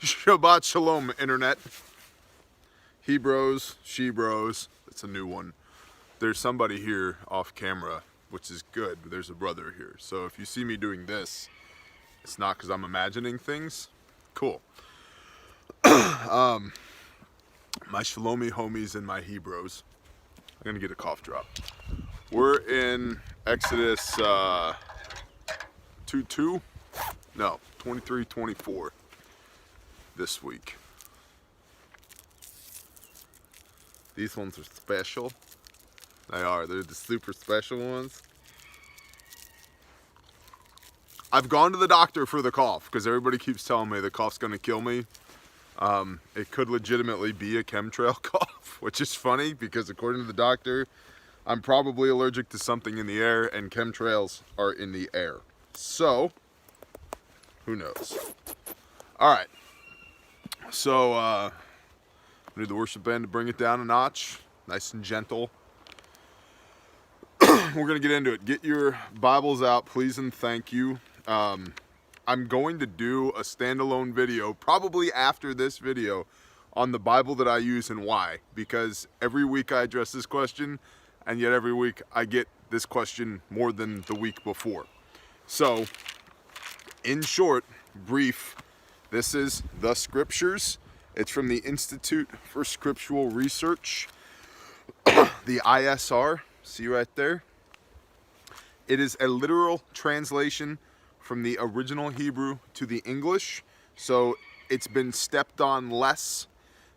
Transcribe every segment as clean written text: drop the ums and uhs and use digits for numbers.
Shabbat Shalom, Internet. He-bros, she-bros. It's a new one. There's somebody here off camera, which is good, but there's a brother here. So if you see me doing this, it's not because I'm imagining things. Cool. My Shalomi homies and my He-bros. I'm going to get a cough drop. We're in Exodus 2:2? No, 23:24 this week. These ones are special. They are. They're the super special ones. I've gone to the doctor for the cough because everybody keeps telling me the cough's going to kill me. It could legitimately be a chemtrail cough, which is funny because according to the doctor, I'm probably allergic to something in the air and chemtrails are in the air. So, who knows? All right. So, I need the worship band to bring it down a notch, nice and gentle. We're going to get into it. Get your Bibles out, please and thank you. I'm going to do a standalone video, probably after this video, on the Bible that I use and why. Because every week I address this question, and yet every week I get this question more than the week before. So, in short, brief, this is the Scriptures. It's from the Institute for Scriptural Research, the ISR, see right there? It is a literal translation from the original Hebrew to the English, so it's been stepped on less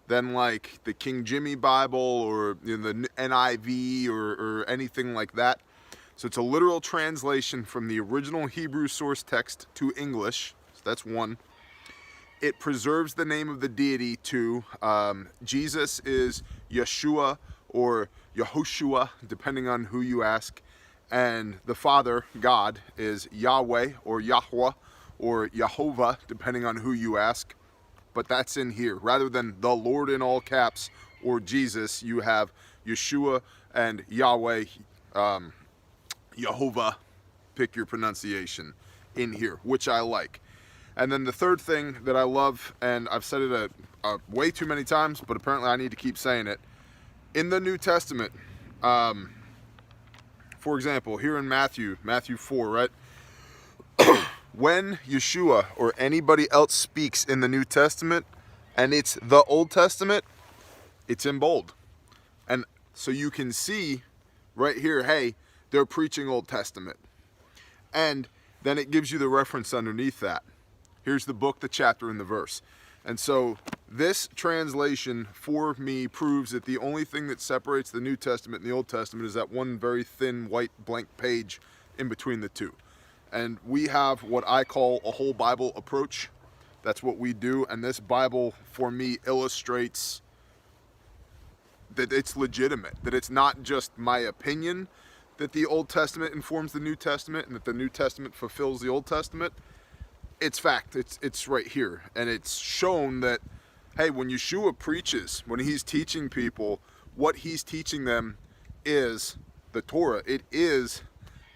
than like the King Jimmy Bible or the NIV or anything like that. So it's a literal translation from the original Hebrew source text to English, so that's one. It preserves the name of the deity too. Jesus is Yeshua or Yehoshua, depending on who you ask. And the Father, God, is Yahweh or Yahweh or Yehovah, depending on who you ask. But that's in here. Rather than the Lord in all caps or Jesus, you have Yeshua and Yahweh, Yehovah, pick your pronunciation, in here, which I like. And then the third thing that I love, and I've said it way too many times, but apparently I need to keep saying it. In the New Testament, for example, here in Matthew 4, right? When Yeshua or anybody else speaks in the New Testament, and it's the Old Testament, it's in bold. And so you can see right here, hey, they're preaching Old Testament. And then it gives you the reference underneath that. Here's the book, the chapter, and the verse. And so this translation for me proves that the only thing that separates the New Testament and the Old Testament is that one very thin white blank page in between the two. And we have what I call a whole Bible approach. That's what we do. And this Bible for me illustrates that it's legitimate, that it's not just my opinion that the Old Testament informs the New Testament and that the New Testament fulfills the Old Testament. It's fact. It's right here. And it's shown that, hey, when Yeshua preaches, when he's teaching people, what he's teaching them is the Torah. It is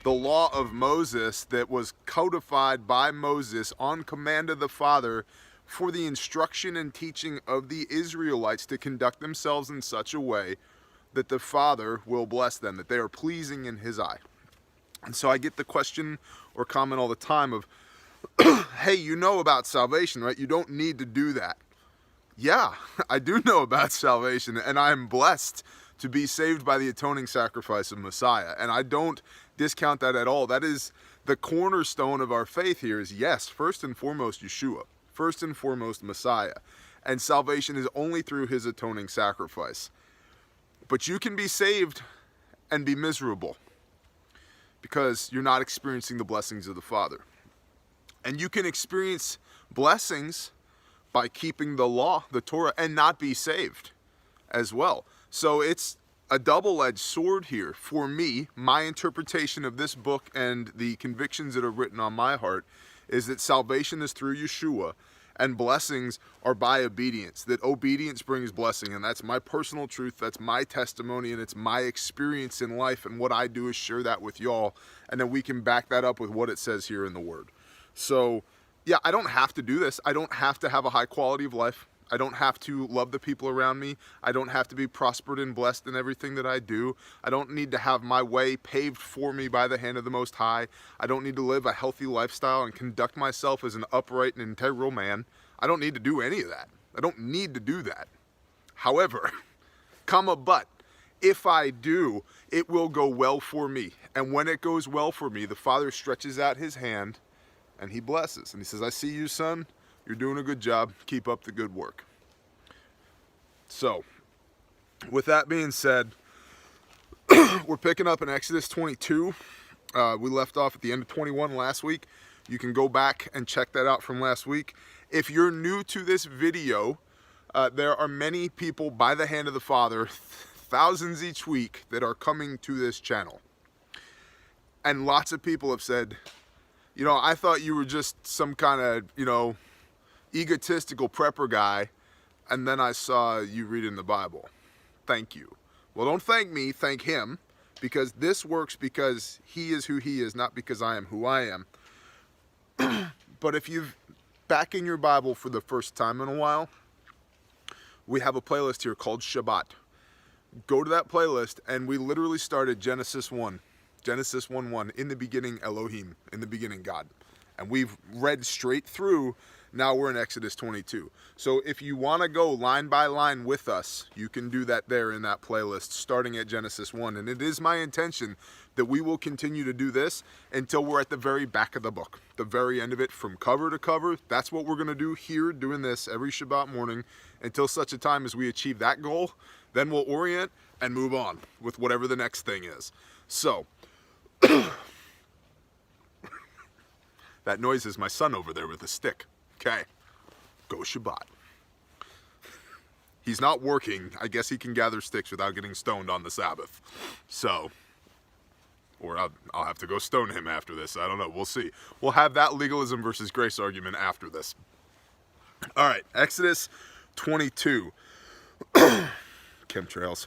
the law of Moses that was codified by Moses on command of the Father for the instruction and teaching of the Israelites to conduct themselves in such a way that the Father will bless them, that they are pleasing in his eye. And so I get the question or comment all the time of, hey, you know about salvation, right? You don't need to do that. Yeah, I do know about salvation, and I am blessed to be saved by the atoning sacrifice of Messiah. And I don't discount that at all. That is the cornerstone of our faith here is, yes, first and foremost Yeshua, first and foremost Messiah. And salvation is only through his atoning sacrifice. But you can be saved and be miserable because you're not experiencing the blessings of the Father. And you can experience blessings by keeping the law, the Torah, and not be saved as well. So it's a double-edged sword here. For me, my interpretation of this book and the convictions that are written on my heart is that salvation is through Yeshua and blessings are by obedience. That obedience brings blessing, and that's my personal truth, that's my testimony, and it's my experience in life, and what I do is share that with y'all, and then we can back that up with what it says here in the Word. So yeah, I don't have to do this. I don't have to have a high quality of life. I don't have to love the people around me. I don't have to be prospered and blessed in everything that I do. I don't need to have my way paved for me by the hand of the Most High. I don't need to live a healthy lifestyle and conduct myself as an upright and integral man. I don't need to do any of that. I don't need to do that. However, but if I do, it will go well for me. And when it goes well for me, the Father stretches out his hand and he blesses. And he says, I see you, son. You're doing a good job. Keep up the good work. So, with that being said, we're picking up in Exodus 22. We left off at the end of 21 last week. You can go back and check that out from last week. If you're new to this video, there are many people by the hand of the Father, thousands each week, that are coming to this channel. And lots of people have said, you know, I thought you were just some kind of, you know, egotistical prepper guy, and then I saw you reading the Bible. Thank you. Well, don't thank me, thank him, because this works because he is who he is, not because I am who I am. But if you've back in your Bible for the first time in a while, we have a playlist here called Shabbat. Go to that playlist, and we literally started Genesis 1. Genesis 1:1, in the beginning Elohim, in the beginning God. And we've read straight through. Now we're in Exodus 22. So if you want to go line by line with us, you can do that there in that playlist, starting at Genesis 1. And it is my intention that we will continue to do this until we're at the very back of the book, the very end of it, from cover to cover. That's what we're going to do here, doing this every Shabbat morning, until such a time as we achieve that goal. Then we'll orient and move on with whatever the next thing is. So, that noise is my son over there with a stick. Okay, go Shabbat. He's not working. I guess he can gather sticks without getting stoned on the Sabbath. So, or I'll have to go stone him after this. I don't know. We'll see. We'll have that legalism versus grace argument after this. All right, Exodus 22. Chemtrails.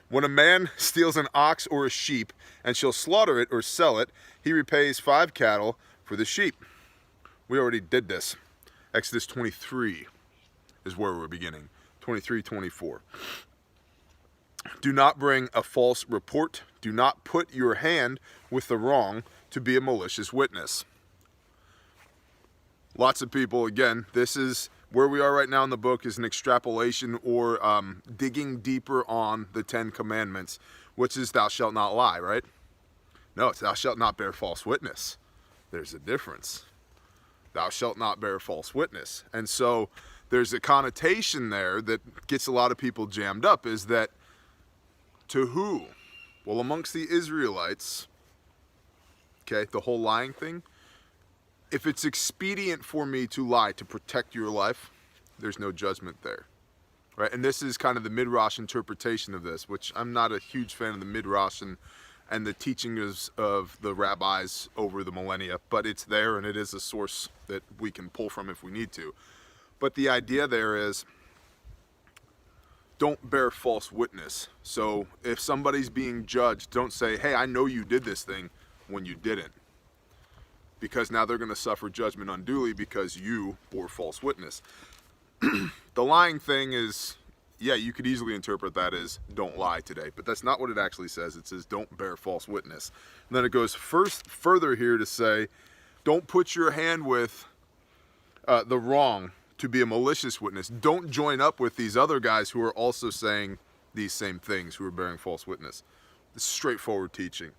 When a man steals an ox or a sheep and shall slaughter it or sell it, he repays 5 cattle for the sheep. We already did this. Exodus 23 is where we're beginning. 23, 24. Do not bring a false report. Do not put your hand with the wrong to be a malicious witness. Lots of people, again, this is where we are right now in the book, is an extrapolation or digging deeper on the 10 Commandments, which is thou shalt not lie, right? No, it's thou shalt not bear false witness. There's a difference. Thou shalt not bear false witness. And so there's a connotation there that gets a lot of people jammed up, is that to who? Well, amongst the Israelites, okay, the whole lying thing, if it's expedient for me to lie to protect your life, there's no judgment there, right? And this is kind of the Midrash interpretation of this, which I'm not a huge fan of the Midrash and the teachings of the rabbis over the millennia, but it's there and it is a source that we can pull from if we need to. But the idea there is, don't bear false witness. So if somebody's being judged, don't say, hey, I know you did this thing, when you didn't. Because now they're going to suffer judgment unduly because you bore false witness. The lying thing is, yeah, you could easily interpret that as don't lie today, but that's not what it actually says. It says don't bear false witness. And then it goes further here to say, don't put your hand with the wrong to be a malicious witness. Don't join up with these other guys who are also saying these same things, who are bearing false witness. This is straightforward teaching.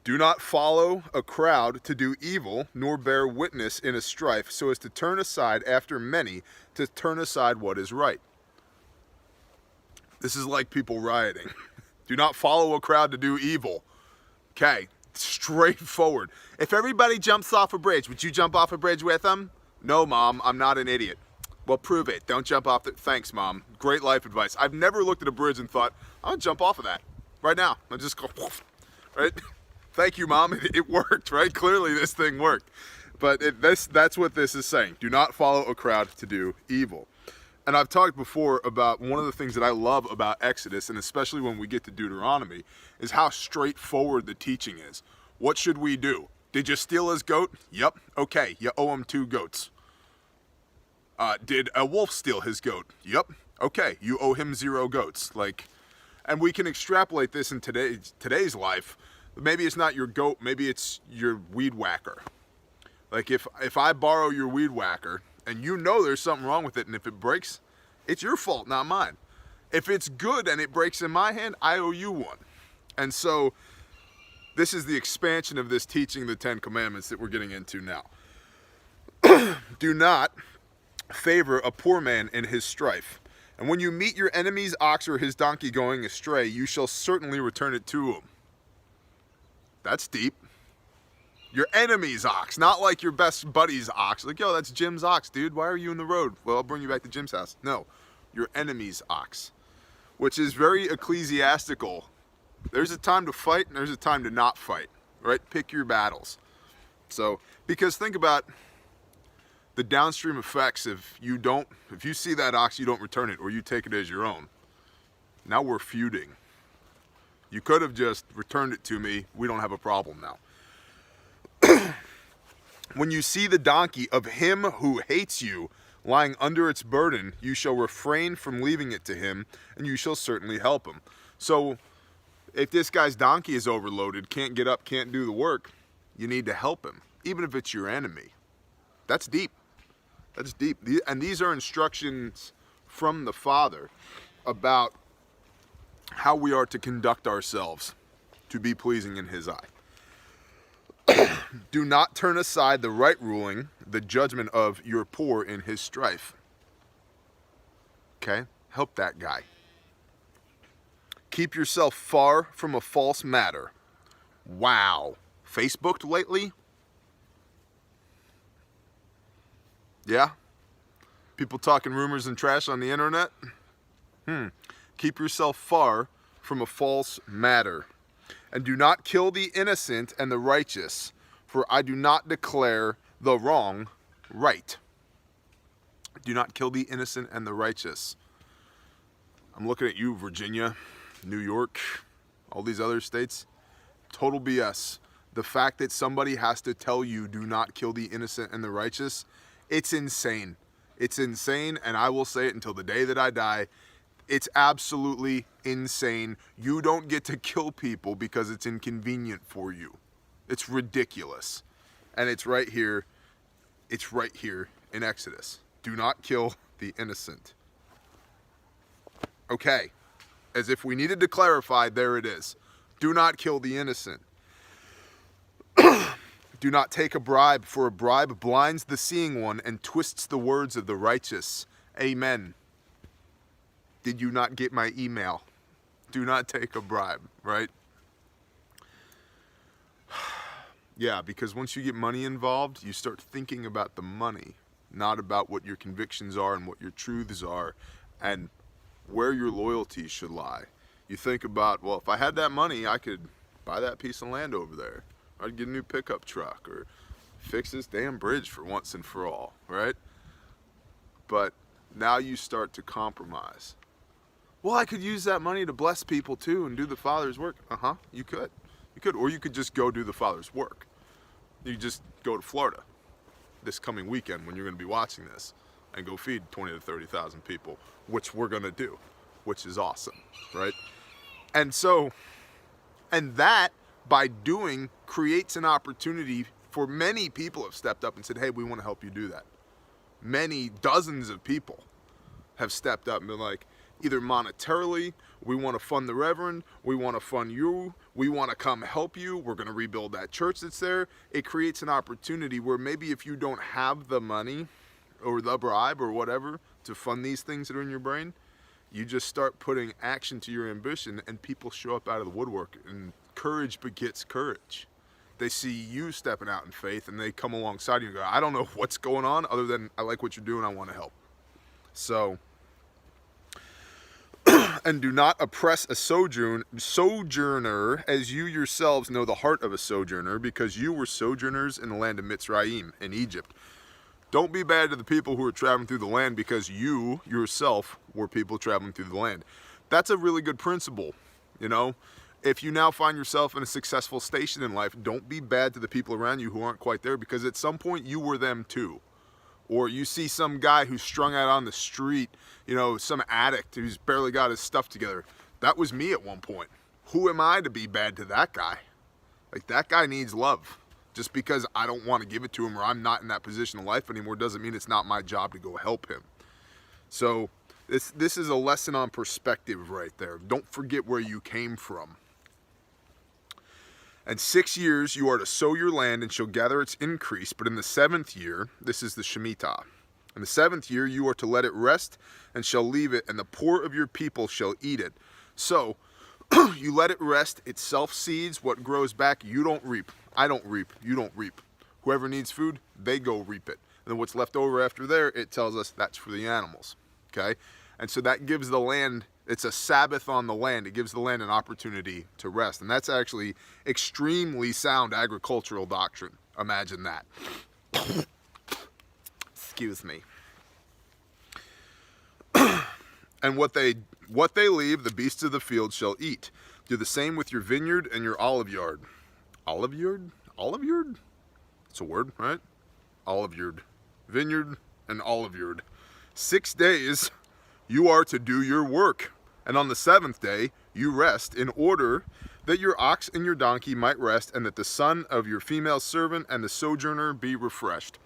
Do not follow a crowd to do evil, nor bear witness in a strife, so as to turn aside after many, to turn aside what is right. This is like people rioting. Do not follow a crowd to do evil. Okay, straightforward. If everybody jumps off a bridge, would you jump off a bridge with them? No, Mom, I'm not an idiot. Well, prove it. Don't jump off the... Thanks, Mom. Great life advice. I've never looked at a bridge and thought, I'm going to jump off of that right now. I'll just go, right? Thank you, Mom. It worked, right? Clearly this thing worked. But that's what this is saying. Do not follow a crowd to do evil. And I've talked before about one of the things that I love about Exodus, and especially when we get to Deuteronomy, is how straightforward the teaching is. What should we do? Did you steal his goat? Yep. Okay, you owe him 2 goats. Did a wolf steal his goat? Yep. Okay, you owe him 0 goats. Like, and we can extrapolate this in today's life. Maybe it's not your goat, maybe it's your weed whacker. Like if I borrow your weed whacker and you know there's something wrong with it, and if it breaks, it's your fault, not mine. If it's good and it breaks in my hand, I owe you one. And so this is the expansion of this teaching the 10 Commandments that we're getting into now. Do not favor a poor man in his strife. And when you meet your enemy's ox or his donkey going astray, you shall certainly return it to him. That's deep. Your enemy's ox, not like your best buddy's ox. Like, yo, that's Jim's ox, dude. Why are you in the road? Well, I'll bring you back to Jim's house. No, your enemy's ox, which is very ecclesiastical. There's a time to fight and there's a time to not fight, right? Pick your battles. So, because think about the downstream effects if you see that ox, you don't return it, or you take it as your own. Now we're feuding. You could have just returned it to me. We don't have a problem now. When you see the donkey of him who hates you lying under its burden, you shall refrain from leaving it to him, and you shall certainly help him. So, if this guy's donkey is overloaded, can't get up, can't do the work, you need to help him, even if it's your enemy. That's deep. That's deep. And these are instructions from the Father about how we are to conduct ourselves to be pleasing in his eye. Do not turn aside the right ruling, the judgment of your poor in his strife. Okay? Help that guy. Keep yourself far from a false matter. Wow. Facebooked lately? Yeah? People talking rumors and trash on the internet? Keep yourself far from a false matter. And do not kill the innocent and the righteous, for I do not declare the wrong right. Do not kill the innocent and the righteous. I'm looking at you, Virginia, New York, all these other states. Total BS. The fact that somebody has to tell you do not kill the innocent and the righteous, it's insane. It's insane, and I will say it until the day that I die. It's absolutely insane. You don't get to kill people because it's inconvenient for you. It's ridiculous. And it's right here. It's right here in Exodus. Do not kill the innocent. Okay. As if we needed to clarify, there it is. Do not kill the innocent. Do not take a bribe, for a bribe blinds the seeing one and twists the words of the righteous. Amen. Did you not get my email? Do not take a bribe, right? Yeah, because once you get money involved, you start thinking about the money, not about what your convictions are and what your truths are and where your loyalty should lie. You think about, well, if I had that money, I could buy that piece of land over there. I'd get a new pickup truck or fix this damn bridge for once and for all, right? But now you start to compromise. Well, I could use that money to bless people too and do the Father's work. You could. You could. Or you could just go do the Father's work. You just go to Florida this coming weekend when you're going to be watching this and go feed 20 to 30,000 people, which we're going to do, which is awesome, right? And so, and that by doing creates an opportunity for many people have stepped up and said, hey, we want to help you do that. Many dozens of people have stepped up and been like, either monetarily, we want to fund the reverend, we want to fund you, we want to come help you, we're going to rebuild that church that's there. It creates an opportunity where maybe if you don't have the money or the bribe or whatever to fund these things that are in your brain, you just start putting action to your ambition and people show up out of the woodwork, and courage begets courage. They see you stepping out in faith and they come alongside you and go, I don't know what's going on other than I like what you're doing, I want to help. So, and do not oppress a sojourner, as you yourselves know the heart of a sojourner, because you were sojourners in the land of Mitzrayim, in Egypt. Don't be bad to the people who are traveling through the land, because you yourself were people traveling through the land. That's a really good principle, you know. If you now find yourself in a successful station in life, don't be bad to the people around you who aren't quite there, because at some point you were them too. Or you see some guy who's strung out on the street, you know, some addict who's barely got his stuff together. That was me at one point. Who am I to be bad to that guy? Like, that guy needs love. Just because I don't want to give it to him or I'm not in that position of life anymore doesn't mean it's not my job to go help him. So this is a lesson on perspective right there. Don't forget where you came from. And 6 years you are to sow your land and shall gather its increase. But in the 7th year, this is the Shemitah. In the 7th year you are to let it rest and shall leave it, and the poor of your people shall eat it. So you let it rest, it self-seeds, what grows back you don't reap. I don't reap, you don't reap. Whoever needs food, they go reap it. And then what's left over after there, it tells us that's for the animals, okay? And so that gives the land, it's a Sabbath on the land. It gives the land an opportunity to rest. And that's actually extremely sound agricultural doctrine. Imagine that. Excuse me. And what they leave, the beasts of the field shall eat. Do the same with your vineyard and your olive yard. Olive yard? Olive yard? It's a word, right? Olive yard. Vineyard and olive yard. 6 days you are to do your work. And on the 7th day you rest, in order that your ox and your donkey might rest, and that the son of your female servant and the sojourner be refreshed.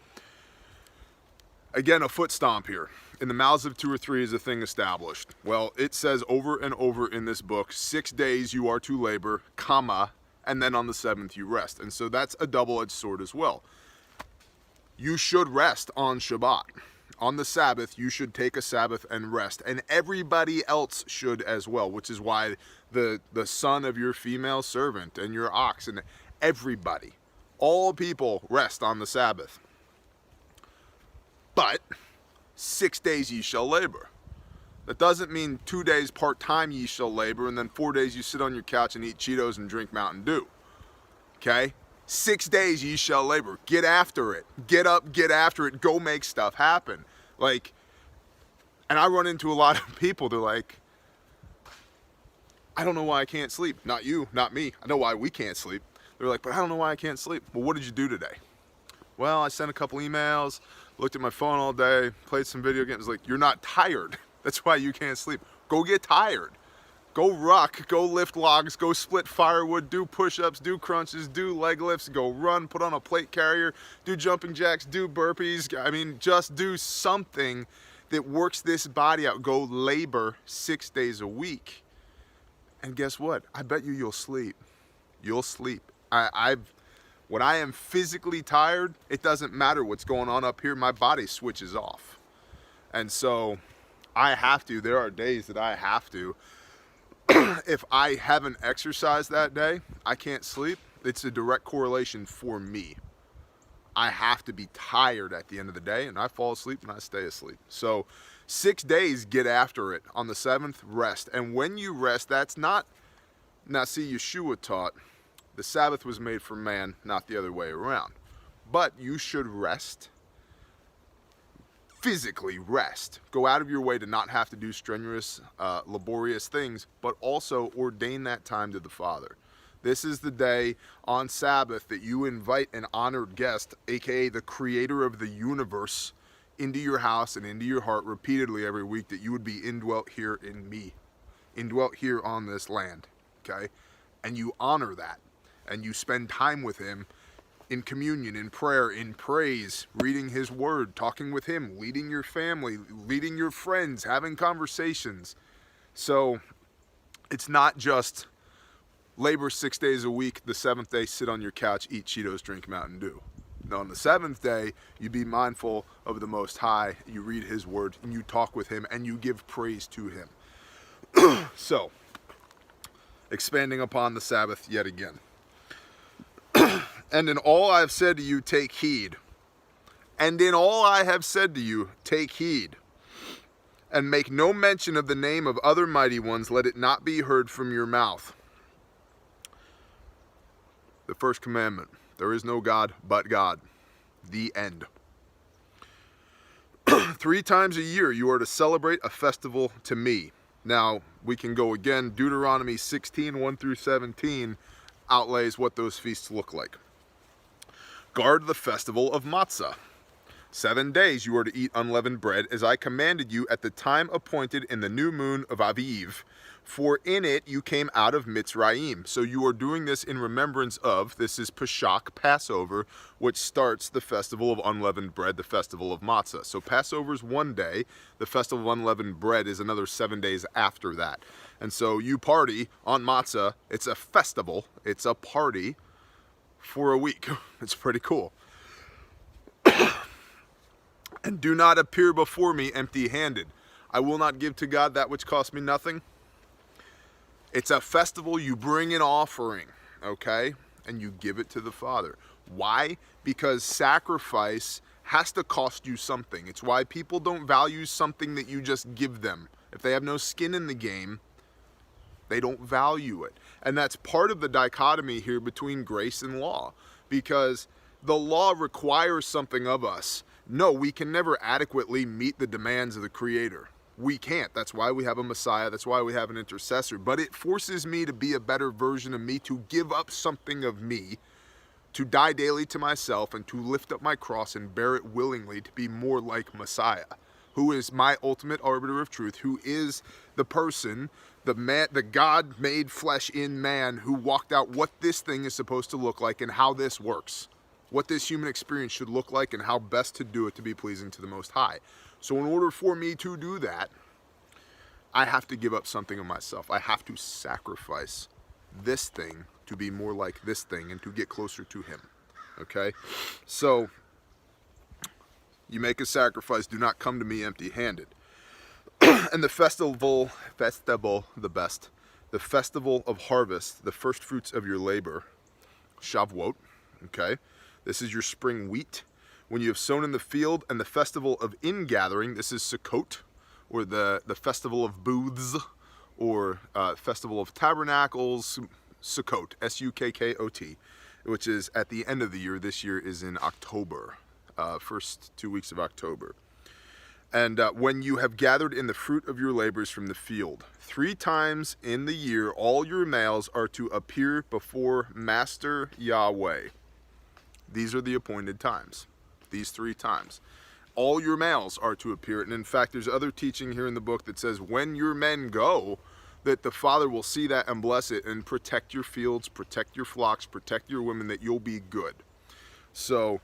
Again, a foot stomp here. In the mouths of 2 or 3 is a thing established. Well, it says over and over in this book, 6 days you are to labor, comma, and then on the 7th you rest. And so that's a double-edged sword as well. You should rest on Shabbat. On the Sabbath, you should take a Sabbath and rest. And everybody else should as well, which is why the son of your female servant and your ox and everybody, all people rest on the Sabbath. But 6 days ye shall labor. That doesn't mean 2 days part-time ye shall labor and then 4 days you sit on your couch and eat Cheetos and drink Mountain Dew. Okay? 6 days ye shall labor. Get after it. Get up, get after it. Go make stuff happen. Like, and I run into a lot of people, they're like, I don't know why I can't sleep. Not you, not me. I know why we can't sleep. They're like, but I don't know why I can't sleep. Well, what did you do today? Well, I sent a couple emails, looked at my phone all day, played some video games. Like, you're not tired. That's why you can't sleep. Go get tired. Go rock, go lift logs, go split firewood, do push-ups, do crunches, do leg lifts, go run, put on a plate carrier, do jumping jacks, do burpees. I mean, just do something that works this body out. Go labor 6 days a week. And guess what? I bet you'll sleep. You'll sleep. When I am physically tired, it doesn't matter what's going on up here. My body switches off. And so I have to. There are days that I have to. If I haven't exercised that day, I can't sleep. It's a direct correlation for me. I have to be tired at the end of the day, and I fall asleep and I stay asleep. So 6 days, get after it. On the 7th, rest. And when you rest, that's not... Now see, Yeshua taught the Sabbath was made for man, not the other way around. But you should rest. Physically rest. Go out of your way to not have to do strenuous, laborious things, but also ordain that time to the Father. This is the day on Sabbath that you invite an honored guest, aka the creator of the universe, into your house and into your heart repeatedly every week, that you would be indwelt here in me, indwelt here on this land, okay? And you honor that, and you spend time with him in communion, in prayer, in praise, reading his word, talking with him, leading your family, leading your friends, having conversations. So it's not just labor 6 days a week, the 7th day sit on your couch, eat Cheetos, drink Mountain Dew. No, on the 7th day, you be mindful of the Most High, you read his word, and you talk with him, and you give praise to him. So, expanding upon the Sabbath yet again. And in all I have said to you, take heed. And in all I have said to you, take heed. And make no mention of the name of other mighty ones, let it not be heard from your mouth. The first commandment, there is no God but God. The end. 3 times a year you are to celebrate a festival to me. Now, we can go again. Deuteronomy 16, 1 through 17 outlays what those feasts look like. Guard the festival of matzah. 7 days you are to eat unleavened bread, as I commanded you at the time appointed in the new moon of Aviv, for in it you came out of Mitzrayim. So you are doing this in remembrance of, this is Pesach, Passover, which starts the festival of unleavened bread, the festival of matzah. So Passover is 1 day, the festival of unleavened bread is another 7 days after that. And so you party on matzah, it's a festival, it's a party for a week. It's pretty cool. And do not appear before me empty-handed. I will not give to God that which costs me nothing. It's a festival, you bring an offering, okay? And you give it to the Father. Why? Because sacrifice has to cost you something. It's why people don't value something that you just give them. If they have no skin in the game, they don't value it. And that's part of the dichotomy here between grace and law. Because the law requires something of us. No, we can never adequately meet the demands of the Creator. We can't. That's why we have a Messiah. That's why we have an intercessor. But it forces me to be a better version of me, to give up something of me, to die daily to myself, and to lift up my cross and bear it willingly to be more like Messiah, who is my ultimate arbiter of truth, who is the person, the man, the God made flesh in man, who walked out what this thing is supposed to look like and how this works. What this human experience should look like and how best to do it to be pleasing to the Most High. So in order for me to do that, I have to give up something of myself. I have to sacrifice this thing to be more like this thing and to get closer to Him. Okay? So, you make a sacrifice, do not come to me empty-handed. And the festival, the best. The festival of harvest, the first fruits of your labor, Shavuot, okay? This is your spring wheat, when you have sown in the field, and the festival of ingathering, this is Sukkot, or the festival of booths, or festival of tabernacles, Sukkot, S-U-K-K-O-T, which is at the end of the year. This year is in October, first 2 weeks of October. And when you have gathered in the fruit of your labors from the field, 3 times in the year all your males are to appear before Master Yahweh. These are the appointed times. These 3 times. All your males are to appear. And in fact, there's other teaching here in the book that says when your men go, that the Father will see that and bless it and protect your fields, protect your flocks, protect your women, that you'll be good. So,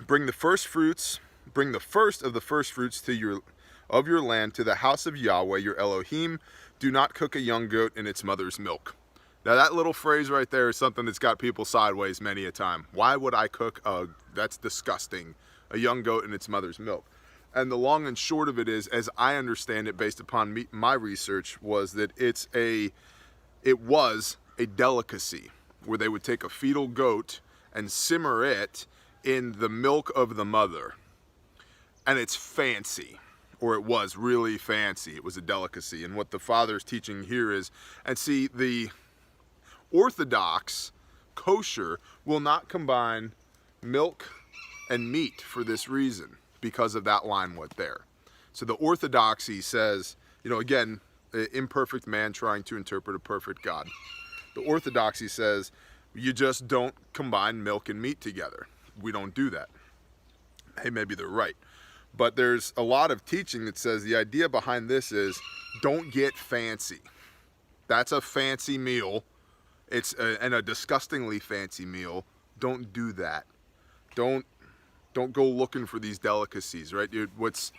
bring the first fruits, bring the first of the first fruits of your land to the house of Yahweh, your Elohim. Do not cook a young goat in its mother's milk. Now that little phrase right there is something that's got people sideways many a time. Why would I cook that's disgusting, a young goat in its mother's milk? And the long and short of it is, as I understand it based upon my research, was that it was a delicacy where they would take a fetal goat and simmer it in the milk of the mother. And it's fancy, or it was really fancy. It was a delicacy. And what the Father's teaching here is, and see, the Orthodox kosher will not combine milk and meat for this reason, because of that line what there. So the orthodoxy says, again, imperfect man trying to interpret a perfect God. The orthodoxy says you just don't combine milk and meat together. We don't do that. Hey, maybe they're right. But there's a lot of teaching that says the idea behind this is don't get fancy. That's a fancy meal. It's and a disgustingly fancy meal. Don't do that. Don't go looking for these delicacies, right? Dude, what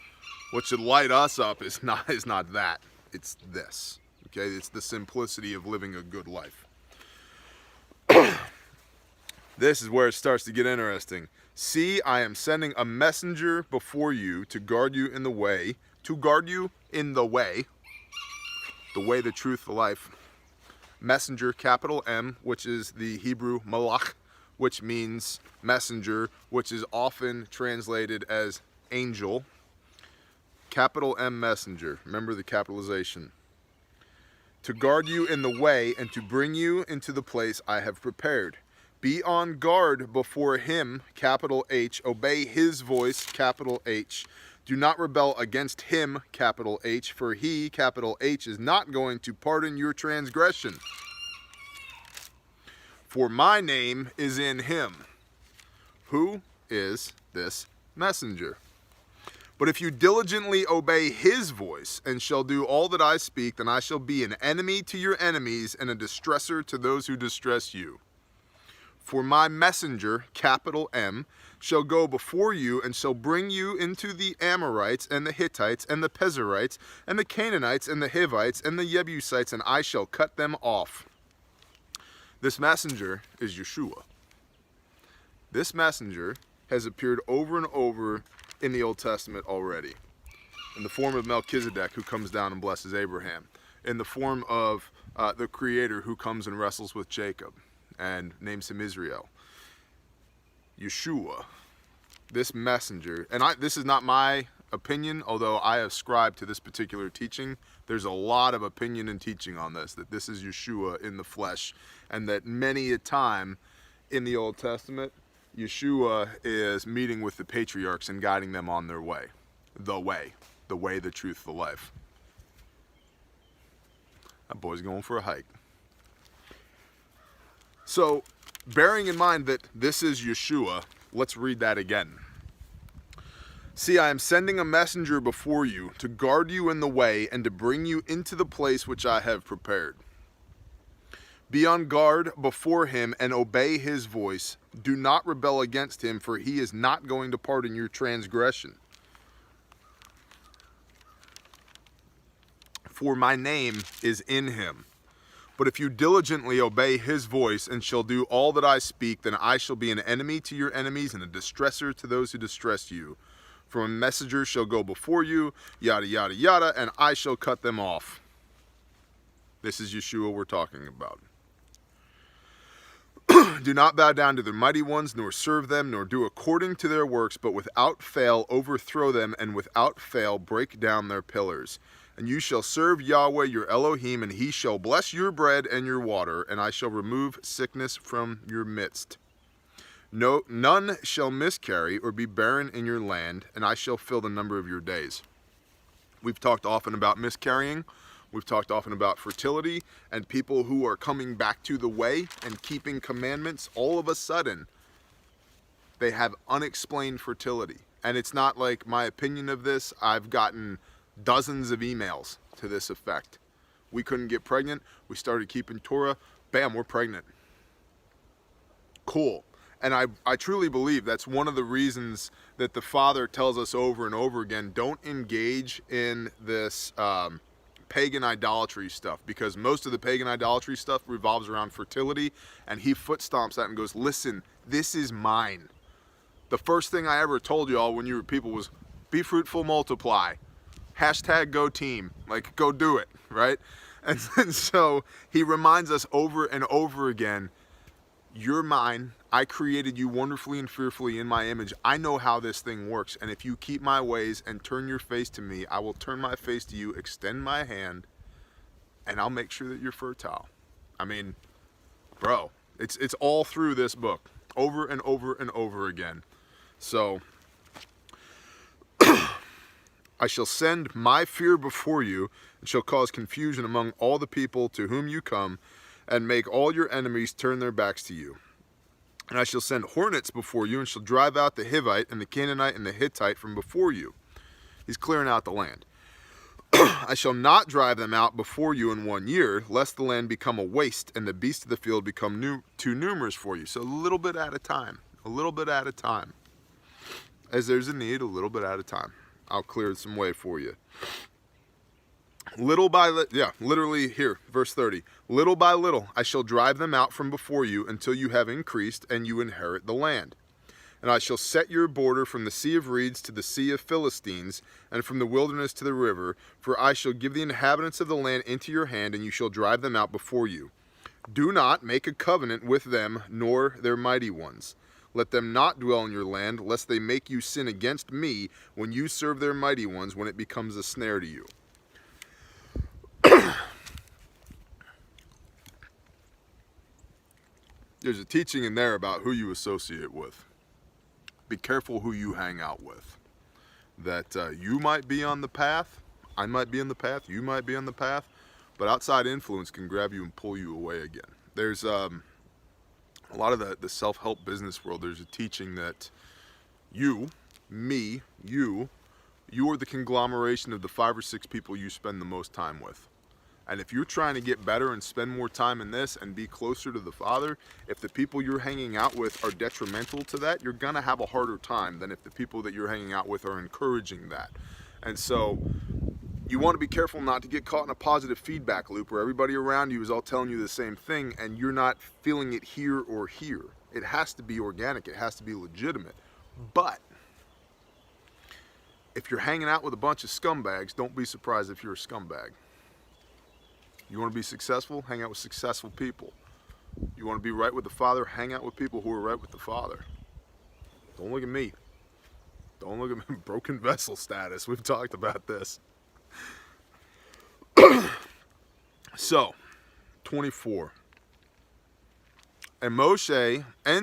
should light us up is not that. It's this. Okay? It's the simplicity of living a good life. This is where it starts to get interesting. See, I am sending a messenger before you to guard you in the way, the truth, the life. Messenger, capital M, which is the Hebrew malach, which means messenger, which is often translated as angel. Capital M, messenger. Remember the capitalization. To guard you in the way and to bring you into the place I have prepared. Be on guard before him, capital H. Obey his voice, capital H. Do not rebel against him, capital H, for he, capital H, is not going to pardon your transgression. For my name is in him. Who is this messenger? But if you diligently obey his voice and shall do all that I speak, then I shall be an enemy to your enemies and a distresser to those who distress you. For my messenger, capital M, shall go before you and shall bring you into the Amorites and the Hittites and the Pezerites and the Canaanites and the Hivites and the Jebusites, and I shall cut them off. This messenger is Yeshua. This messenger has appeared over and over in the Old Testament already, in the form of Melchizedek, who comes down and blesses Abraham, in the form of the Creator, who comes and wrestles with Jacob and names him Israel. Yeshua, this messenger, and this is not my opinion, although I ascribe to this particular teaching. There's a lot of opinion and teaching on this, that this is Yeshua in the flesh, and that many a time in the Old Testament, Yeshua is meeting with the patriarchs and guiding them on their way. The way, the truth, the life. That boy's going for a hike. So, bearing in mind that this is Yeshua, let's read that again. See, I am sending a messenger before you to guard you in the way and to bring you into the place which I have prepared. Be on guard before him and obey his voice. Do not rebel against him, for he is not going to pardon your transgression. For my name is in him. But if you diligently obey his voice and shall do all that I speak, then I shall be an enemy to your enemies and a distresser to those who distress you. For a messenger shall go before you, yada, yada, yada, and I shall cut them off. This is Yeshua we're talking about. Do not bow down to their mighty ones, nor serve them, nor do according to their works, but without fail overthrow them, and without fail break down their pillars. And you shall serve Yahweh your Elohim, and he shall bless your bread and your water, and I shall remove sickness from your midst. No, none shall miscarry or be barren in your land, and I shall fill the number of your days. We've talked often about miscarrying. We've talked often about fertility and people who are coming back to the way and keeping commandments. All of a sudden, they have unexplained fertility. And it's not like my opinion of this. I've gotten dozens of emails to this effect. We couldn't get pregnant. We started keeping Torah. Bam, we're pregnant. Cool. And I truly believe that's one of the reasons that the Father tells us over and over again, don't engage in this pagan idolatry stuff, because most of the pagan idolatry stuff revolves around fertility, and he foot stomps that and goes, listen, this is mine. The first thing I ever told y'all when you were people was, be fruitful, multiply. Hashtag go team. Like, go do it, right? And so he reminds us over and over again, you're mine. I created you wonderfully and fearfully in my image. I know how this thing works. And if you keep my ways and turn your face to me, I will turn my face to you, extend my hand, and I'll make sure that you're fertile. I mean, bro, it's all through this book, over and over and over again. So, I shall send my fear before you and shall cause confusion among all the people to whom you come, and make all your enemies turn their backs to you. And I shall send hornets before you, and shall drive out the Hivite and the Canaanite and the Hittite from before you. He's clearing out the land. I shall not drive them out before you in 1 year, lest the land become a waste and the beasts of the field become too numerous for you. So a little bit at a time. A little bit at a time. As there's a need, a little bit at a time. I'll clear some way for you. Little by little, literally here, verse 30. Little by little I shall drive them out from before you until you have increased and you inherit the land. And I shall set your border from the Sea of Reeds to the Sea of Philistines, and from the wilderness to the river, for I shall give the inhabitants of the land into your hand, and you shall drive them out before you. Do not make a covenant with them, nor their mighty ones. Let them not dwell in your land, lest they make you sin against me when you serve their mighty ones, when it becomes a snare to you. There's a teaching in there about who you associate with. Be careful who you hang out with. that you might be on the path, I might be on the path, you might be on the path, but outside influence can grab you and pull you away again. There's a lot of the self-help business world, there's a teaching that you, me, you are the conglomeration of the 5 or 6 people you spend the most time with. And if you're trying to get better and spend more time in this and be closer to the Father, if the people you're hanging out with are detrimental to that, you're going to have a harder time than if the people that you're hanging out with are encouraging that. And so you want to be careful not to get caught in a positive feedback loop where everybody around you is all telling you the same thing and you're not feeling it here or here. It has to be organic. It has to be legitimate. But if you're hanging out with a bunch of scumbags, don't be surprised if you're a scumbag. You want to be successful? Hang out with successful people. You want to be right with the Father? Hang out with people who are right with the Father. Don't look at me. Don't look at me. Broken vessel status. We've talked about this. So, 24. And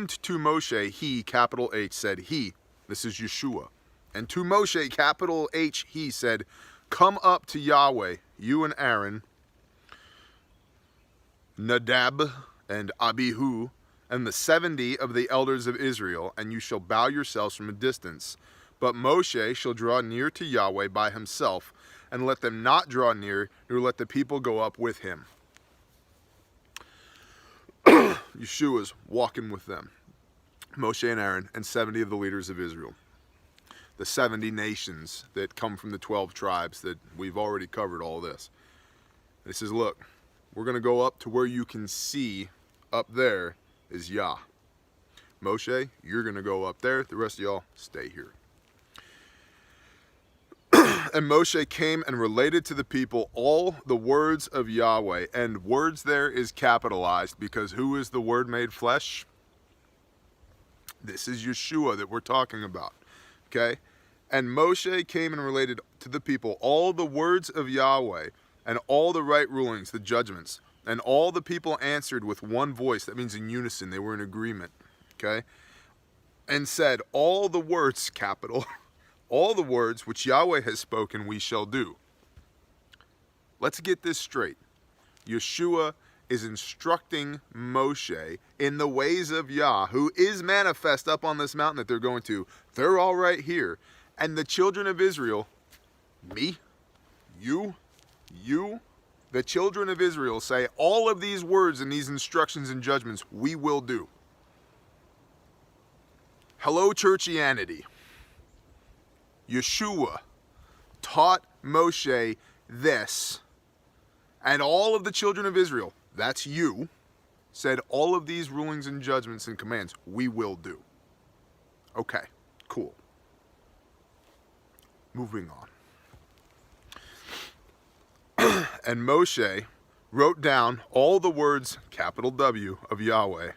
to Moshe, he, capital H, said he. This is Yeshua. And to Moshe, capital H, he said, come up to Yahweh, you and Aaron, Nadab and Abihu, and the 70 of the elders of Israel, and you shall bow yourselves from a distance. But Moshe shall draw near to Yahweh by himself, and let them not draw near, nor let the people go up with him. Yeshua's walking with them. Moshe and Aaron, and 70 of the leaders of Israel. The 70 nations that come from the 12 tribes that we've already covered all this. And he says, look, we're going to go up to where you can see up there is Yah. Moshe, you're going to go up there. The rest of y'all, stay here. And Moshe came and related to the people all the words of Yahweh. And words there is capitalized because who is the Word made flesh? This is Yeshua that we're talking about. Okay? And Moshe came and related to the people all the words of Yahweh and all the right rulings, the judgments. And all the people answered with one voice. That means in unison. They were in agreement. Okay? And said, all the words, capital, all the words which Yahweh has spoken, we shall do. Let's get this straight. Yeshua is instructing Moshe in the ways of Yah, who is manifest up on this mountain that they're going to. They're all right here. And the children of Israel, me, you, the children of Israel say, all of these words and these instructions and judgments we will do. Hello, churchianity. Yeshua taught Moshe this, and all of the children of Israel, that's you, said all of these rulings and judgments and commands we will do. Okay, cool. Moving on. And Moshe wrote down all the words, capital W, of Yahweh,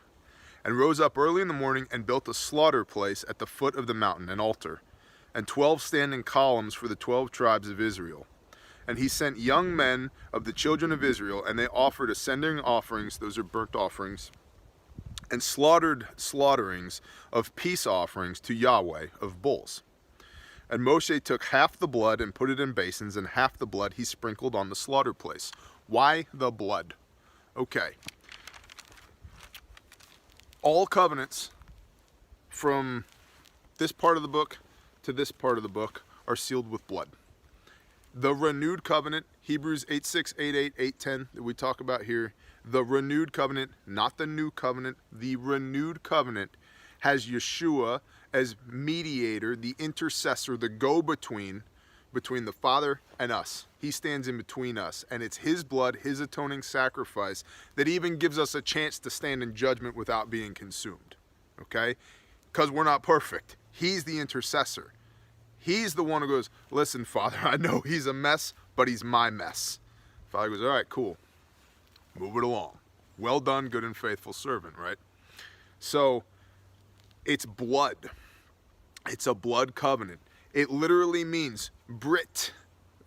and rose up early in the morning and built a slaughter place at the foot of the mountain, an altar, and 12 standing columns for the 12 tribes of Israel. And he sent young men of the children of Israel, and they offered ascending offerings, those are burnt offerings, and slaughterings of peace offerings to Yahweh of bulls. And Moshe took half the blood and put it in basins, and half the blood he sprinkled on the slaughter place. Why the blood? Okay. All covenants from this part of the book to this part of the book are sealed with blood. The renewed covenant, Hebrews 8:6, 8:8, 8:10 that we talk about here, the renewed covenant, not the new covenant, the renewed covenant has Yeshua as mediator, the intercessor, the go-between between the Father and us. He stands in between us, and it's his blood, his atoning sacrifice that even gives us a chance to stand in judgment without being consumed. Okay? Because we're not perfect. He's the intercessor. He's the one who goes, listen, Father, I know he's a mess, but he's my mess. Father goes, all right, cool. Move it along. Well done, good and faithful servant, right? So, it's blood. It's a blood covenant. It literally means, Brit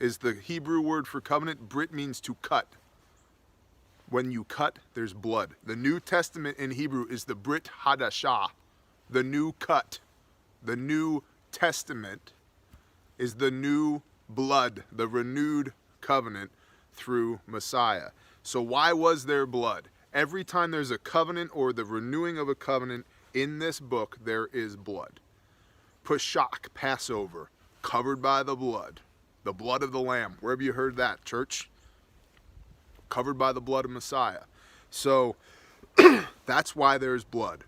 is the Hebrew word for covenant. Brit means to cut. When you cut, there's blood. The New Testament in Hebrew is the Brit Hadashah, the new cut, the New Testament is the new blood, the renewed covenant through Messiah. So why was there blood? Every time there's a covenant or the renewing of a covenant in this book, there is blood. Pesach, Passover, covered by the blood of the Lamb. Where have you heard that, church? Covered by the blood of Messiah. So that's why there's blood.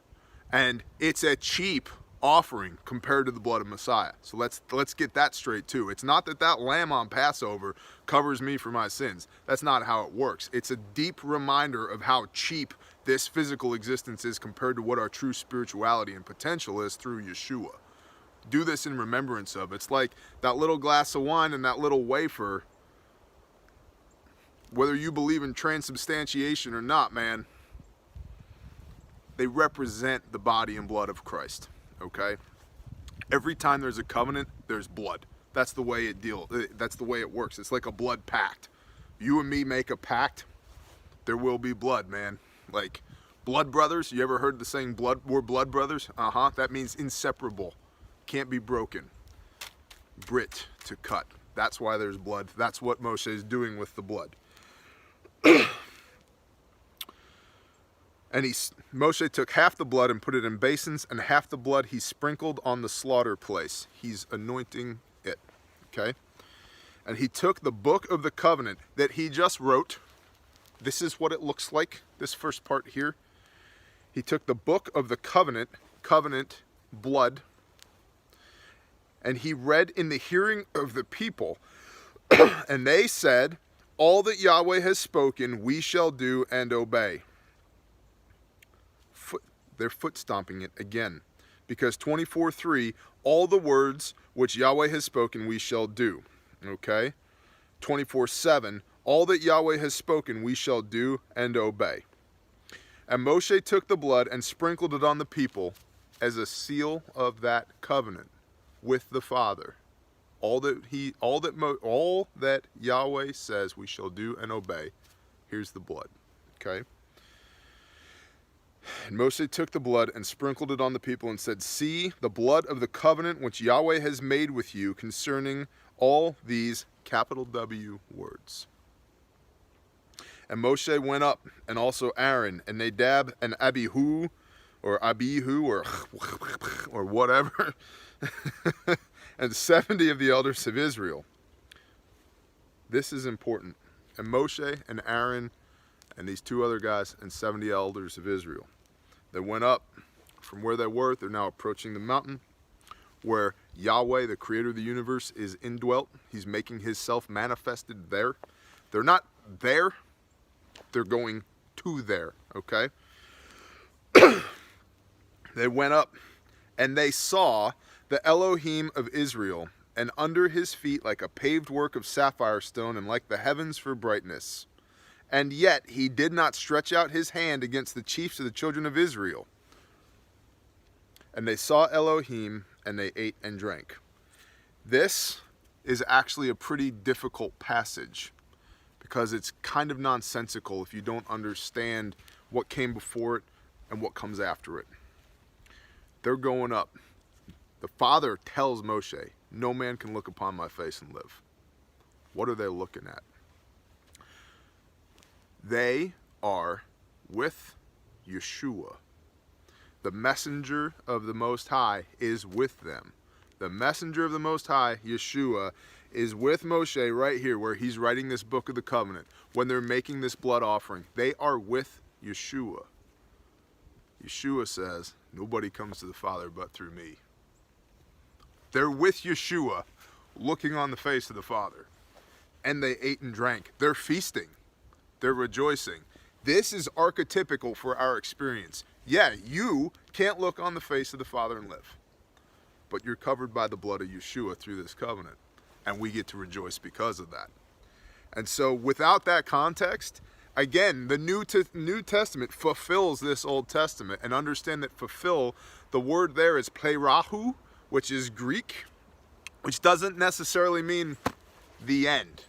And it's a cheap offering compared to the blood of Messiah. So let's get that straight too. It's not that lamb on Passover covers me for my sins. That's not how it works. It's a deep reminder of how cheap this physical existence is compared to what our true spirituality and potential is through Yeshua. Do this in remembrance of. It's like that little glass of wine and that little wafer. Whether you believe in transubstantiation or not, man, they represent the body and blood of Christ. Okay? Every time there's a covenant, there's blood. That's the way that's the way it works. It's like a blood pact. You and me make a pact, there will be blood, man. Like blood brothers. You ever heard the saying we're blood brothers? That means inseparable. Can't be broken. Brit, to cut. That's why there's blood. That's what Moshe is doing with the blood. And Moshe took half the blood and put it in basins, and half the blood he sprinkled on the slaughter place. He's anointing it. Okay? And he took the book of the covenant that he just wrote. This is what it looks like, this first part here. He took the book of the covenant blood, and he read in the hearing of the people, and they said, all that Yahweh has spoken, we shall do and obey. They're foot stomping it again. Because 24:3, all the words which Yahweh has spoken, we shall do. Okay? 24:7, all that Yahweh has spoken, we shall do and obey. And Moshe took the blood and sprinkled it on the people as a seal of that covenant with the Father. All that Yahweh says we shall do and obey. Here's the blood. Okay? And Moshe took the blood and sprinkled it on the people and said, see the blood of the covenant which Yahweh has made with you concerning all these capital W words. And Moshe went up, and also Aaron, and Nadab, and Abihu, or whatever, and 70 of the elders of Israel. This is important. And Moshe and Aaron and these two other guys and 70 elders of Israel. They went up from where they were. They're now approaching the mountain where Yahweh, the creator of the universe, is indwelt. He's making himself manifested there. They're not there. They're going to there, okay? They went up and they saw the Elohim of Israel, and under his feet like a paved work of sapphire stone, and like the heavens for brightness. And yet he did not stretch out his hand against the chiefs of the children of Israel. And they saw Elohim, and they ate and drank. This is actually a pretty difficult passage, because it's kind of nonsensical if you don't understand what came before it and what comes after it. They're going up. The Father tells Moshe, no man can look upon my face and live. What are they looking at? They are with Yeshua. The messenger of the Most High is with them. The messenger of the Most High, Yeshua, is with Moshe right here where he's writing this book of the covenant. When they're making this blood offering, they are with Yeshua. Yeshua says, nobody comes to the Father but through me. They're with Yeshua, looking on the face of the Father. And they ate and drank. They're feasting. They're rejoicing. This is archetypical for our experience. Yeah, you can't look on the face of the Father and live. But you're covered by the blood of Yeshua through this covenant. And we get to rejoice because of that. And so without that context, again, the New Testament fulfills this Old Testament. And understand that fulfill, the word there is pleirahu, which is Greek, which doesn't necessarily mean the end.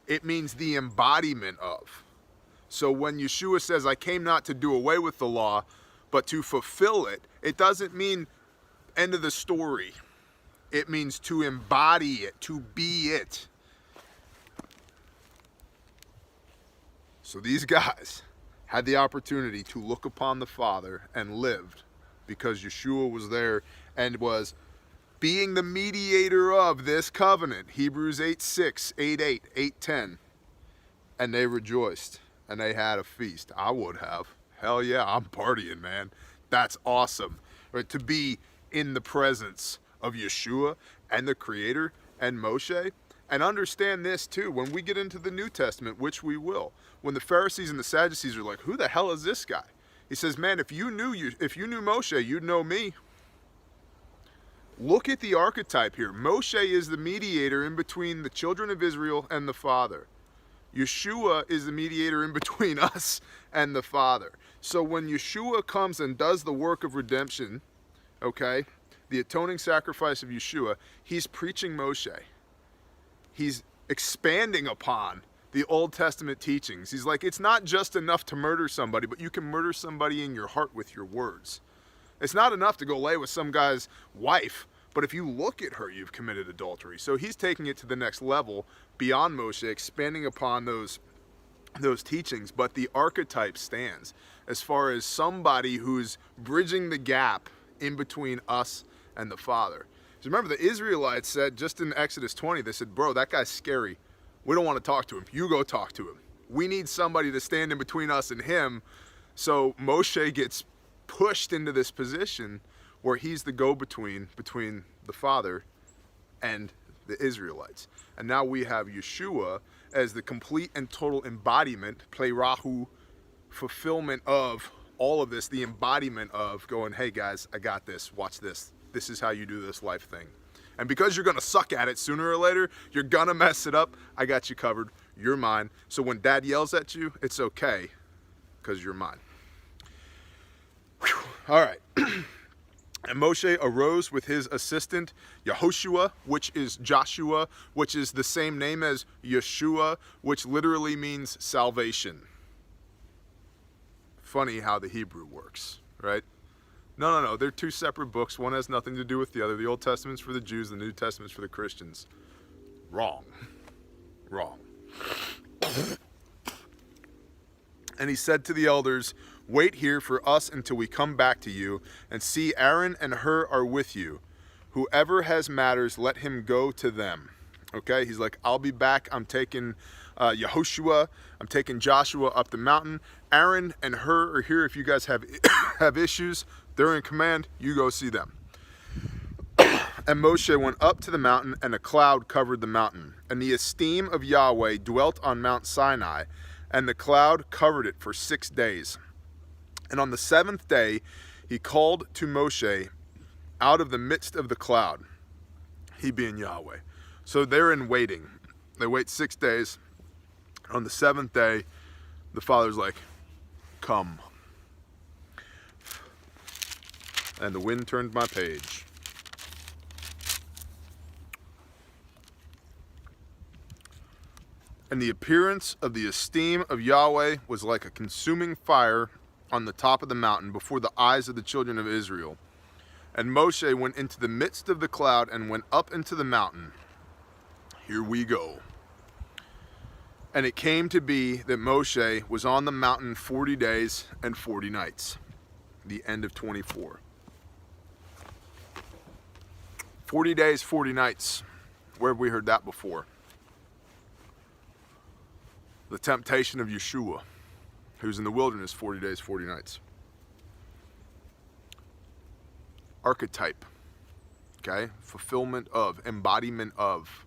It means the embodiment of. So when Yeshua says, I came not to do away with the law, but to fulfill it, it doesn't mean end of the story. It means to embody it, to be it. So these guys had the opportunity to look upon the Father and lived because Yeshua was there and was being the mediator of this covenant. Hebrews 8:6, 8:8, 8:10. And they rejoiced and they had a feast. I would have. Hell yeah, I'm partying, man. That's awesome. Right? To be in the presence of Yeshua and the Creator and Moshe. And understand this too, when we get into the New Testament, which we will, when the Pharisees and the Sadducees are like, who the hell is this guy? He says, man, if you knew Moshe, you'd know me. Look at the archetype here. Moshe is the mediator in between the children of Israel and the Father. Yeshua is the mediator in between us and the Father. So when Yeshua comes and does the work of redemption, okay, the atoning sacrifice of Yeshua, he's preaching Moshe. He's expanding upon the Old Testament teachings. He's like, it's not just enough to murder somebody, but you can murder somebody in your heart with your words. It's not enough to go lay with some guy's wife, but if you look at her, you've committed adultery. So he's taking it to the next level beyond Moshe, expanding upon those teachings. But the archetype stands as far as somebody who's bridging the gap in between us and the Father. So remember, the Israelites said, just in Exodus 20, they said, bro, that guy's scary. We don't want to talk to him. You go talk to him. We need somebody to stand in between us and him. So Moshe gets pushed into this position where he's the go-between between the Father and the Israelites. And now we have Yeshua as the complete and total embodiment, pleirahu, fulfillment of all of this, the embodiment of going, hey guys, I got this, watch this. This is how you do this life thing. And because you're gonna suck at it sooner or later, you're gonna mess it up, I got you covered, you're mine. So when dad yells at you, it's okay, because you're mine. Whew. All right. And Moshe arose with his assistant Yehoshua, which is Joshua, which is the same name as Yeshua, which literally means salvation. Funny how the Hebrew works, right? No. They're two separate books. One has nothing to do with the other. The Old Testament's for the Jews, the New Testament's for the Christians. Wrong. And he said to the elders, wait here for us until we come back to you, and see Aaron and Hur are with you. Whoever has matters, let him go to them. Okay, he's like, I'll be back. I'm taking Yehoshua. I'm taking Joshua up the mountain. Aaron and Hur are here. If you guys have issues, they're in command. You go see them. And Moshe went up to the mountain, and a cloud covered the mountain. And the esteem of Yahweh dwelt on Mount Sinai, and the cloud covered it for 6 days. And on the 7th day, he called to Moshe out of the midst of the cloud, he being Yahweh. So they're in waiting. They wait 6 days. On the 7th day, the Father's like, come. And the wind turned my page. And the appearance of the esteem of Yahweh was like a consuming fire on the top of the mountain before the eyes of the children of Israel. And Moshe went into the midst of the cloud and went up into the mountain. Here we go. And it came to be that Moshe was on the mountain 40 days and 40 nights. The end of 24. 40 days, 40 nights. Where have we heard that before? The temptation of Yeshua, who's in the wilderness 40 days, 40 nights. Archetype, okay? Fulfillment of, embodiment of.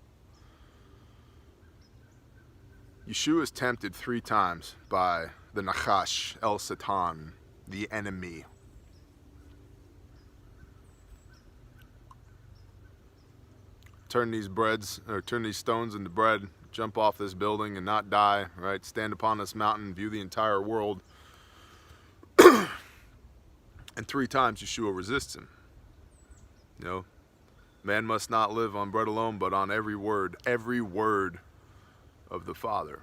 Yeshua is tempted 3 times by the Nachash, El Satan, the enemy. Turn these stones into bread, jump off this building and not die, right? Stand upon this mountain, view the entire world. And 3 times Yeshua resists him. You know, man must not live on bread alone, but on every word of the Father.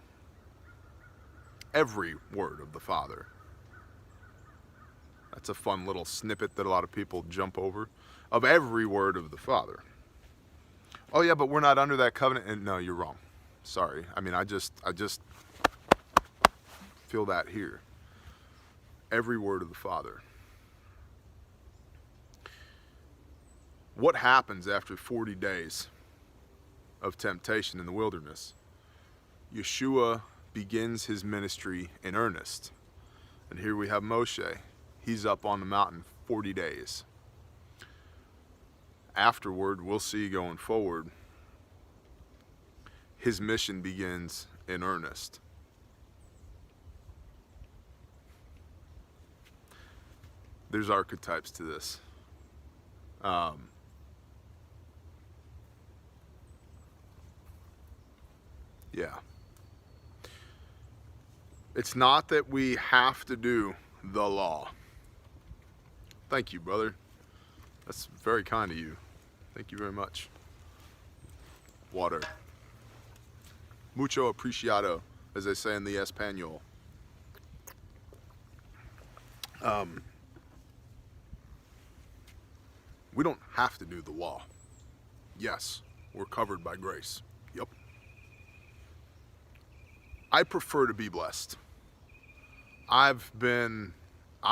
Every word of the Father. That's a fun little snippet that a lot of people jump over. Of every word of the Father. oh yeah, but we're not under that covenant. And no, you're wrong. Sorry. I mean, I just feel that here. Every word of the Father. What happens after 40 days of temptation in the wilderness? Yeshua begins his ministry in earnest. And here we have Moshe. He's up on the mountain 40 days. Afterward, we'll see going forward, his mission begins in earnest. There's archetypes to this. Yeah. It's not that we have to do the law. Thank you, brother. That's very kind of you. Thank you very much. Water. Mucho apreciado, as they say in the Espanol. We don't have to do the law. Yes, we're covered by grace. Yep. I prefer to be blessed. I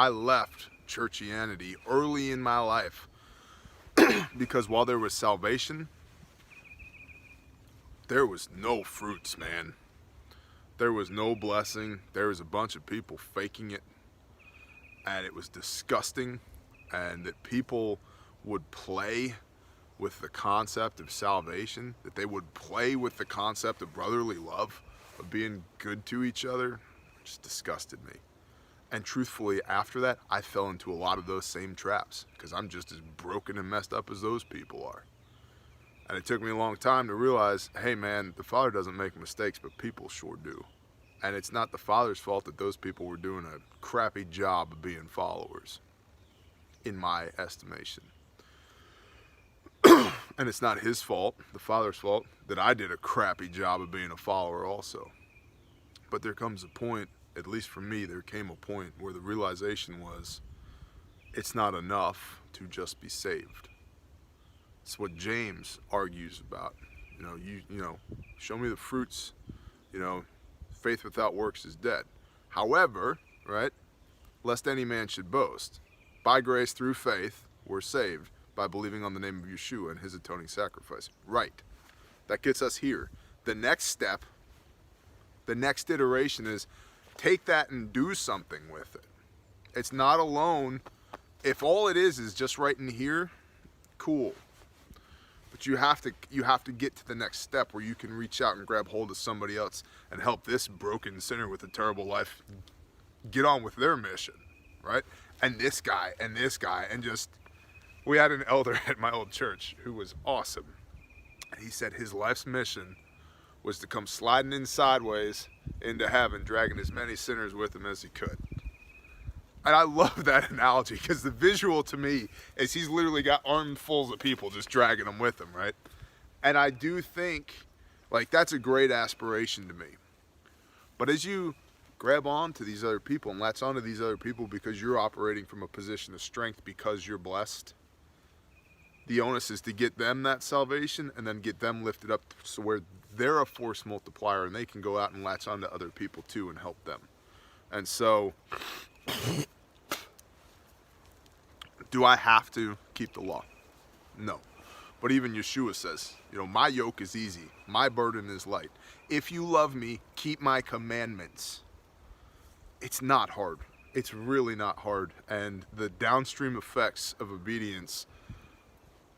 left churchianity early in my life because while there was salvation, there was no fruits, man. There was no blessing. There was a bunch of people faking it, and it was disgusting, and that people would play with the concept of salvation, that they would play with the concept of brotherly love, of being good to each other, just disgusted me. And truthfully, after that, I fell into a lot of those same traps because I'm just as broken and messed up as those people are. And it took me a long time to realize, hey man, the Father doesn't make mistakes, but people sure do. And it's not the Father's fault that those people were doing a crappy job of being followers, in my estimation. And it's not his fault, the Father's fault, that I did a crappy job of being a follower also. But there comes a point, at least for me, there came a point where the realization was, it's not enough to just be saved. It's what James argues about. You know, show me the fruits. Faith without works is dead. However, right, lest any man should boast, by grace through faith, we're saved by believing on the name of Yeshua and his atoning sacrifice. Right. That gets us here. The next step, the next iteration is take that and do something with it. It's not alone. If all it is just right in here, cool. But you have to get to the next step where you can reach out and grab hold of somebody else and help this broken sinner with a terrible life get on with their mission, right? And this guy, and just, we had an elder at my old church who was awesome. And he said his life's mission was to come sliding in sideways into heaven, dragging as many sinners with him as he could. And I love that analogy because the visual to me is he's literally got armfuls of people just dragging them with him, right? And I do think, that's a great aspiration to me. But as you grab on to these other people and latch onto these other people because you're operating from a position of strength because you're blessed, the onus is to get them that salvation and then get them lifted up so where they're a force multiplier and they can go out and latch onto other people too and help them. And so, do I have to keep the law? No. But even Yeshua says, my yoke is easy, my burden is light. If you love me, keep my commandments. It's not hard. It's really not hard. And the downstream effects of obedience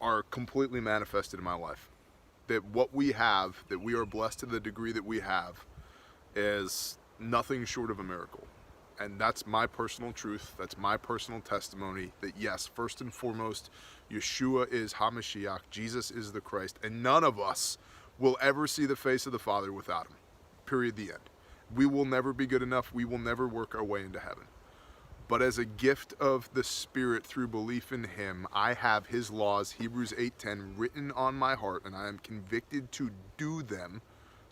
are completely manifested in my life. That what we have, that we are blessed to the degree that we have, is nothing short of a miracle. And that's my personal truth. That's my personal testimony that yes, first and foremost, Yeshua is HaMashiach. Jesus is the Christ. And none of us will ever see the face of the Father without him. Period. The end. We will never be good enough. We will never work our way into heaven. But as a gift of the Spirit through belief in him, I have his laws, Hebrews 8:10, written on my heart, and I am convicted to do them.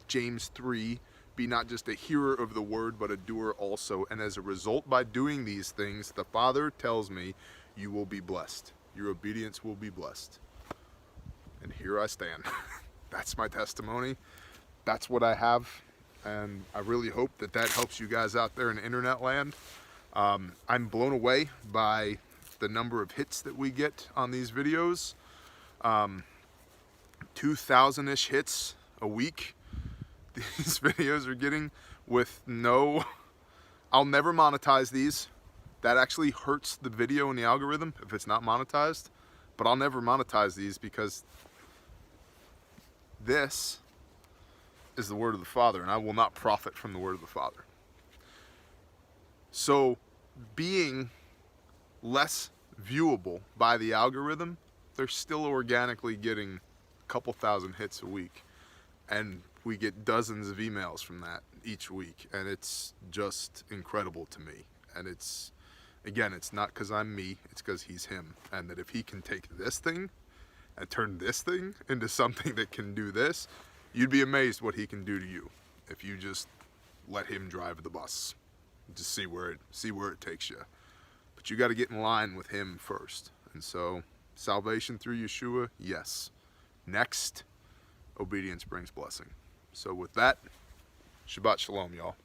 James 3, be not just a hearer of the word, but a doer also. And as a result, by doing these things, the Father tells me you will be blessed. Your obedience will be blessed. and here I stand. That's my testimony. That's what I have, and I really hope that that helps you guys out there in internet land. I'm blown away by the number of hits that we get on these videos. 2,000-ish hits a week these videos are getting with no... I'll never monetize these. That actually hurts the video and the algorithm if it's not monetized. But I'll never monetize these because this is the word of the Father, and I will not profit from the word of the Father. So being less viewable by the algorithm, they're still organically getting a couple thousand hits a week. And we get dozens of emails from that each week, and it's just incredible to me. And it's, again, it's not because I'm me, it's because he's him. And that if he can take this thing and turn this thing into something that can do this, you'd be amazed what he can do to you if you just let him drive the bus. Just see where it takes you. But you got to get in line with him first. And so, salvation through Yeshua, yes. Next, obedience brings blessing. So with that, Shabbat Shalom, y'all.